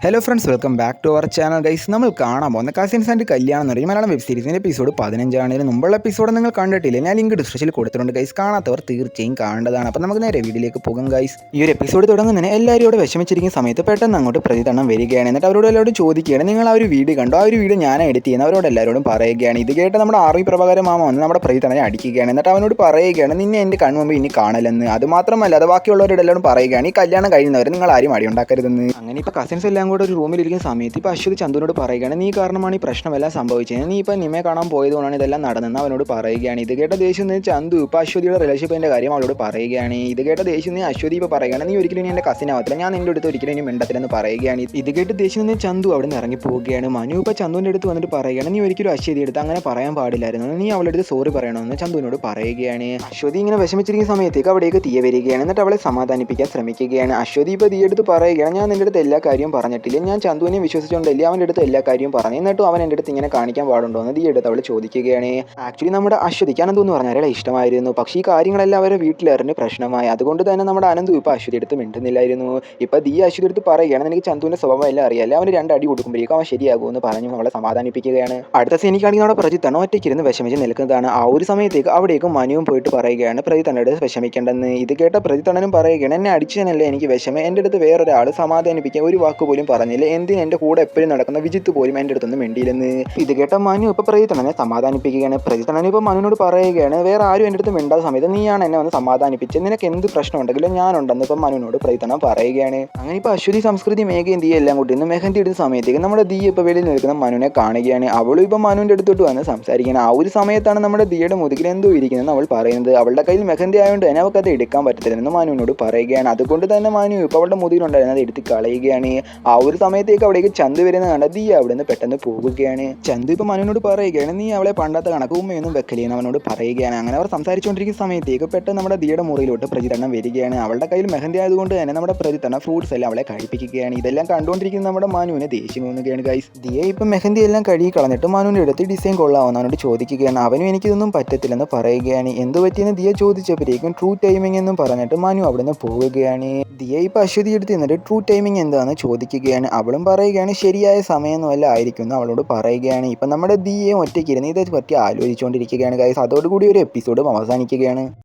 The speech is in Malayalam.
Hello friends, welcome back to our channel guys. നമ്മൾ കാണാൻ പോകുന്ന കസിൻസ് ആൻഡ് കല്യാണം എന്ന് പറയുന്ന മലയാളം വെബ് സീരീസിൻ്റെ എപ്പിസോഡ് 15 ഇതിന് മുമ്പുള്ള എപ്പിസോഡ് നിങ്ങൾ കണ്ടിട്ടില്ല, ഞാൻ ലിങ്ക് ഡിസ്ക്രിപ്ഷനിൽ കൊടുത്തിട്ടുണ്ട് ഗൈസ്. കാണാത്തവർ തീർച്ചയായും കാണേണ്ടതാണ്. അപ്പോൾ നമുക്ക് നേരെ വീഡിയോയിലേക്ക് പോകാം ഗൈസ്. ഈ ഒരു എപ്പിസോഡ് തുടങ്ങുന്നതിന് എല്ലാവരും ഇവിടെ വിഷമിച്ചിരിക്കുന്ന സമയത്ത് പെട്ടെന്ന് അങ്ങോട്ട് പ്രതിതണ്ണം വരികയാണ്. എന്നിട്ട് അവരോട് എല്ലാവരും ചോദിക്കുകയാണ്, നിങ്ങൾ ആ ഒരു വീഡിയോ കണ്ടോ? ആ ഒരു വീഡിയോ ഞാൻ എഡിറ്റ് ചെയ്യുന്ന അവരോട് എല്ലാവരോടും പറയുകയാണ്. ഇത് കേട്ട് നമ്മുടെ ആർമി പ്രഭാകരൻ മാമ വന്ന് നമ്മുടെ പ്രതിതണ്ണനെ അടിക്കുകയാണ്. എന്നിട്ട് അവനോട് പറയുകയാണ്, നിന്നെ എൻ്റെ കൺമുമ്പ് ഇനി കാണലെന്ന്. അത് മാത്രമല്ല, അത് ബാക്കിയുള്ളവരോട് എല്ലാവരും പറയുകയാണ്, ഈ കല്യാണം കഴിയുന്നവർ നിങ്ങൾ ആരും അടി ഉണ്ടാക്കരുതെന്ന്. അങ്ങനെ ഇപ്പോൾ കസിൻസ് എല്ലാം കൂടെ ഒരു റൂമിലിരിക്കുന്ന സമയത്ത് ഇപ്പോൾ അശ്വതി ചന്തുവിനോട് പറയുകയാണ്, നീ കാരണമാണ് ഈ പ്രശ്നമെല്ലാം സംഭവിച്ചത്, നീ ഇപ്പോൾ നിമ്മയെ കാണാൻ പോയതുകൊണ്ടാണ് ഇതെല്ലാം നടന്നെന്ന് അവനോട് പറയുകയാണ്. ഇത് കേട്ട ദേഷ്യം ചന്തു ഇപ്പോൾ അശ്വതിയുടെ റിലേഷൻഷിപ്പിൻ്റെ കാര്യം അവളോട് പറയുകയാണ്. ഇത് കേട്ട ദേഷ്യം അശ്വതി ഇപ്പോൾ പറയുകയാണ്, നീ ഒരിക്കലും ഇനി എൻ്റെ കസിൻ ആവത്തില്ല, ഞാൻ നിൻ്റെ അടുത്ത് ഒരിക്കലും ഇനി മിണ്ടത്തില്ലെന്ന് പറയുകയാണ്. ഇത് കേട്ട് ദേഷ്യം ചന്തു അവിടെ നിന്ന് ഇറങ്ങി പോവുകയാണ്. മനു ഇപ്പോൾ ചന്തുവിൻ്റെ അടുത്ത് വന്നിട്ട് പറയുകയാണ്, നീ ഒരിക്കലും അശ്വതി എടുത്ത് അങ്ങനെ പറയാൻ പാടില്ലായിരുന്നു, നീ അവളുടെ അടുത്ത് സോറി പറയണമെന്ന് ചന്തുവിനോട് പറയുകയാണ്. അശ്വതി ഇങ്ങനെ വിഷമിച്ചിരിക്കുന്ന സമയത്തേക്ക് അവിടേക്ക് തീയ വരികയാണ്. എന്നിട്ട് അവളെ സമാധാനിപ്പിക്കാൻ ശ്രമിക്കുകയാണ്. അശ്വതി ഇപ്പോൾ തീയ എടുത്ത് പറയുകയാണ്, ഞാൻ നിൻ്റെ അടുത്ത് എല്ലാ കാര്യവും പറഞ്ഞിട്ടില്ല, ഞാൻ ചന്തുവിനെ വിശ്വസിച്ചുകൊണ്ടല്ലേ അവൻ്റെ അടുത്ത് എല്ലാ കാര്യവും പറഞ്ഞു, എന്നിട്ടും അവൻ എൻ്റെ അടുത്ത് ഇങ്ങനെ കാണിക്കാൻ പാടുണ്ടോ എന്ന് തീ എടുത്ത് അവൾ ചോദിക്കുകയാണ്. ആക്ച്വലി നമ്മുടെ അശ്വതിക്ക് അനന്തു എന്ന് പറഞ്ഞാൽ ഇഷ്ടമായിരുന്നു, പക്ഷേ ഈ കാര്യങ്ങളെല്ലാം അവരെ വീട്ടിലേറിന് പ്രശ്നമായി. അതുകൊണ്ട് തന്നെ നമ്മുടെ അനന്തു ഇപ്പോൾ അശ്വതി എടുത്ത് മിണ്ടുന്നില്ലായിരുന്നു. ഇപ്പോൾ ദീ അശ്വതി എടുത്ത് പറയുകയാണ്, എനിക്ക് ചന്തുവിൻ്റെ സ്വഭാവം എല്ലാം അറിയാമല്ലേ, അവന് 2 അടി കൊടുക്കുമ്പോഴേക്കും അവൻ ശരിയാകുമെന്ന് പറഞ്ഞു അവളെ സമാധാനിപ്പിക്കുകയാണ്. അടുത്ത സീനിക്കാണെങ്കിൽ നമ്മുടെ പ്രജിത്താണ് ഒറ്റയ്ക്കിരുന്ന് വിഷമിച്ച് നിൽക്കുന്നതാണ്. ആ ഒരു സമയത്തേക്ക് അവിടേക്കും മനുവും പോയിട്ട് പറയുകയാണ്, പ്രജിത്തണ്ണയുടെ വിഷമിക്കേണ്ടെന്ന്. ഇത് കേട്ട പ്രജിത്തണ്ണനും പറയുകയാണ്, എന്നെ അടിച്ചതല്ലേ എനിക്ക് വിഷമം, എൻ്റെ അടുത്ത് വേറൊരാൾ സമാധാനിപ്പിക്കാൻ ഒരു വാക്ക് പോലും പറഞ്ഞില്ല, എന്തിന് എൻ്റെ കൂടെ എപ്പോഴും നടക്കുന്ന വിജിത്ത് പോലും എൻ്റെ അടുത്തൊന്നും മിണ്ടിയില്ലെന്ന്. ഇത് കേട്ട മനു ഇപ്പോൾ പ്രജിത്തണ്ണനെ സമാധാനിപ്പിക്കുകയാണ്. പ്രജിത്തണ്ണൻ ഇപ്പോൾ മനുവിനോട് പറയുകയാണ്, വേറെ ആരും എൻ്റെ അടുത്ത് മിണ്ടാത്ത സമയത്ത് നീയാണ് എന്നെ വന്ന് സമാധാനിപ്പിച്ചത്, നിനക്ക് എന്ത് പ്രശ്നം ഉണ്ടെങ്കിലും ഞാനുണ്ടെന്ന് ഇപ്പം മനുവിനോട് പ്രജിത്തണ്ണൻ പറയുകയാണ്. അങ്ങനെ ഇപ്പോൾ അശ്വതി സംസ്കൃതി മേഘയും ദീയ എല്ലാം കൂട്ടി ഇന്ന് മെഹന്തി ഇടുന്ന സമയത്തേക്ക് നമ്മുടെ ദീയ ഇപ്പോൾ വെളിയിൽ നിൽക്കുന്ന മനുവിനെ കാണുകയാണ്. അവളും ഇപ്പോൾ മനുവിൻ്റെ അടുത്തോട്ട് വന്ന് സംസാരിക്കുകയാണ്. ആ ഒരു സമയത്താണ് നമ്മുടെ ദിയയുടെ മുതുകിൽ എന്തോ ഇരിക്കുന്നതെന്ന് അവൾ പറയുന്നത്. അവളുടെ കയ്യിൽ മെഹന്തി ആയതുകൊണ്ട് തന്നെ അവൾക്ക് അത് എടുക്കാൻ പറ്റത്തില്ലെന്ന് മനുവിനോട് പറയുകയാണ്. അതുകൊണ്ട് തന്നെ മനു ഇപ്പോൾ അവളുടെ മുതുകിലുണ്ടായിരുന്നത് എടുത്ത് കളയുകയാണ്. ആ ഒരു സമയത്തേക്ക് അവിടേക്ക് ചന്തു വരുന്ന കണ്ട ദിയ അവിടെ നിന്ന് പെട്ടെന്ന് പോവുകയാണ്. ചന്തു ഇപ്പോൾ മനുവിനോട് പറയുകയാണ്, നീ അവളെ പണ്ടത്തെ കണക്ക് ഉമ്മയൊന്നും വെക്കലേന്ന് അവനോട് പറയുകയാണ്. അങ്ങനെ അവർ സംസാരിച്ചുകൊണ്ടിരിക്കുന്ന സമയത്തേക്ക് പെട്ടെന്ന് നമ്മുടെ ദിയയുടെ മുറിയിലോട്ട് പ്രതിതണ്ണം വരികയാണ്. അവളുടെ കയ്യിൽ മെഹന്തി ആയതുകൊണ്ട് തന്നെ നമ്മുടെ പ്രതിതണ്ണം ഫ്രൂട്ട്സ് എല്ലാം അവളെ കഴിപ്പിക്കുകയാണ്. ഇതെല്ലാം കണ്ടുകൊണ്ടിരിക്കുന്ന നമ്മുടെ മനുവിനെ ദേഷ്യം തോന്നുകയാണ് ഗൈസ്. ദിയ ഇപ്പം മെഹന്തി എല്ലാം കഴുകി കളഞ്ഞിട്ട് മനുവിൻ്റെ അടുത്ത് ഡിസൈൻ കൊള്ളാമെന്ന് അവനോട് ചോദിക്കുകയാണ്. അവനും എനിക്കിതൊന്നും പറ്റത്തില്ലെന്ന് പറയുകയാണ്. എന്ത് പറ്റിയെന്ന് ദിയ ചോദിച്ചപ്പോഴേക്കും ട്രൂ ടൈമിംഗ് എന്നും പറഞ്ഞിട്ട് മനു അവിടെ നിന്ന് പോവുകയാണ്. ദിയ ഇപ്പോൾ അശ്വതി എടുത്ത് നിന്നിട്ട് ട്രൂ ടൈമിംഗ് എന്താണെന്ന് ചോദിക്കുകയാണ്. അവളും പറയുകയാണ്, ശരിയായ സമയമൊന്നും അല്ല ആയിരിക്കും എന്ന് അവളോട് പറയുകയാണ്. ഇപ്പം നമ്മുടെ ദിയയും ഒറ്റയ്ക്കിരുന്ന് ഇതേ പറ്റി ആലോചിച്ചുകൊണ്ടിരിക്കുകയാണ് ഗൈസ്. അതോടുകൂടി ഒരു എപ്പിസോഡ് അവസാനിക്കുകയാണ്.